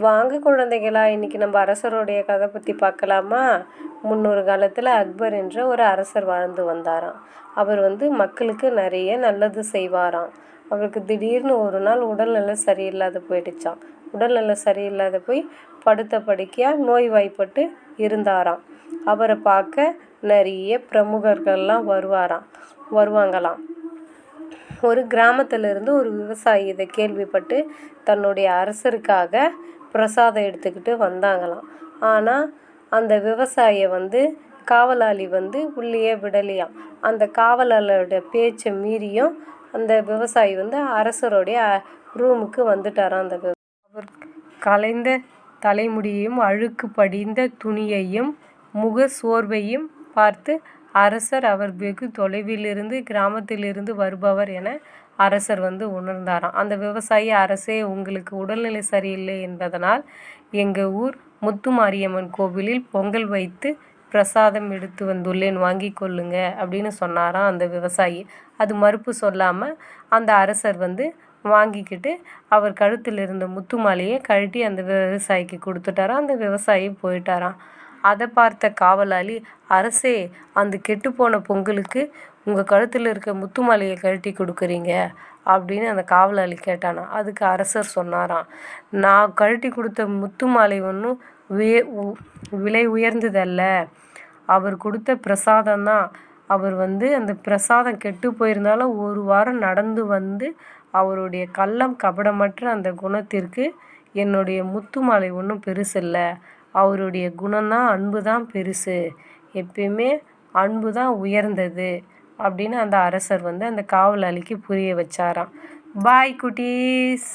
வாங்க குழந்தைகளா, இன்னைக்கு நம்ம அரசருடைய கதை பற்றி பார்க்கலாமா? முன்னொரு காலத்தில் அக்பர் என்ற ஒரு அரசர் வாழ்ந்து வந்தாராம். அவர் மக்களுக்கு நிறைய நல்லது செய்வாராம். அவருக்கு திடீர்னு ஒரு நாள் உடல்நல சரியில்லாத போயிடுச்சாம். உடல்நல சரியில்லாத போய் படுத்த படுக்கையாக நோய்வாய்ப்பட்டு இருந்தாராம். அவரை பார்க்க நிறைய பிரமுகர்கள்லாம் வருவாங்களாம். ஒரு கிராமத்திலிருந்து ஒரு விவசாயி இதை கேள்விப்பட்டு தன்னுடைய அரசருக்காக பிரசாதம் எடுத்துக்கிட்டு வந்தாங்களாம். ஆனால் அந்த விவசாயியை காவலாளி உள்ளேயே விடலையாம். அந்த காவலாளோட பேச்சை மீறியும் அந்த விவசாயி அரசருடைய ரூமுக்கு வந்துட்டாராம். அவர் கலைந்த தலைமுடியையும் அழுக்கு படிந்த துணியையும் முக சோர்வையும் பார்த்து அரசர் அவர் வெகு தொலைவிலிருந்து கிராமத்திலிருந்து வருபவர் என அரசர் உணர்ந்தாராம். அந்த விவசாயி, அரசே, உங்களுக்கு உடல்நிலை சரியில்லை என்பதனால் எங்கள் ஊர் முத்துமாரியம்மன் கோவிலில் பொங்கல் வைத்து பிரசாதம் எடுத்து வந்துள்ளேன், வாங்கி கொள்ளுங்க அப்படின்னு சொன்னாராம் அந்த விவசாயி. அது மறுப்பு சொல்லாமல் அந்த அரசர் வாங்கிக்கிட்டு அவர் கழுத்தில் இருந்த முத்து மாலையை கழட்டி அந்த விவசாயிக்கு கொடுத்துட்டாராம். அந்த விவசாயி போயிட்டாராம். அதை பார்த்த காவலாளி, அரசே, அந்த கெட்டுப்போன பொங்கலுக்கு உங்கள் கழுத்தில் இருக்க முத்து மாலையை கழட்டி கொடுக்குறீங்க அப்படின்னு அந்த காவலாளி கேட்டானா. அதுக்கு அரசர் சொன்னாராம், நான் கழட்டி கொடுத்த முத்து மாலை ஒன்றும் விலை உயர்ந்ததல்ல, அவர் கொடுத்த பிரசாதம்தான். அவர் அந்த பிரசாதம் கெட்டு போயிருந்தாலும் ஒரு வாரம் நடந்து அவருடைய கள்ளம் கபடமற்ற அந்த குணத்திற்கு என்னுடைய முத்து மாலை ஒன்றும் பெருசில்லை. அவருடைய குணம்தான், அன்பு தான் பெருசு, எப்பயுமே அன்பு தான் உயர்ந்தது அப்படின்னு அந்த அரசர் அந்த காவலாளிக்கு புரிய வச்சாராம். பாய் குட்டீஸ்.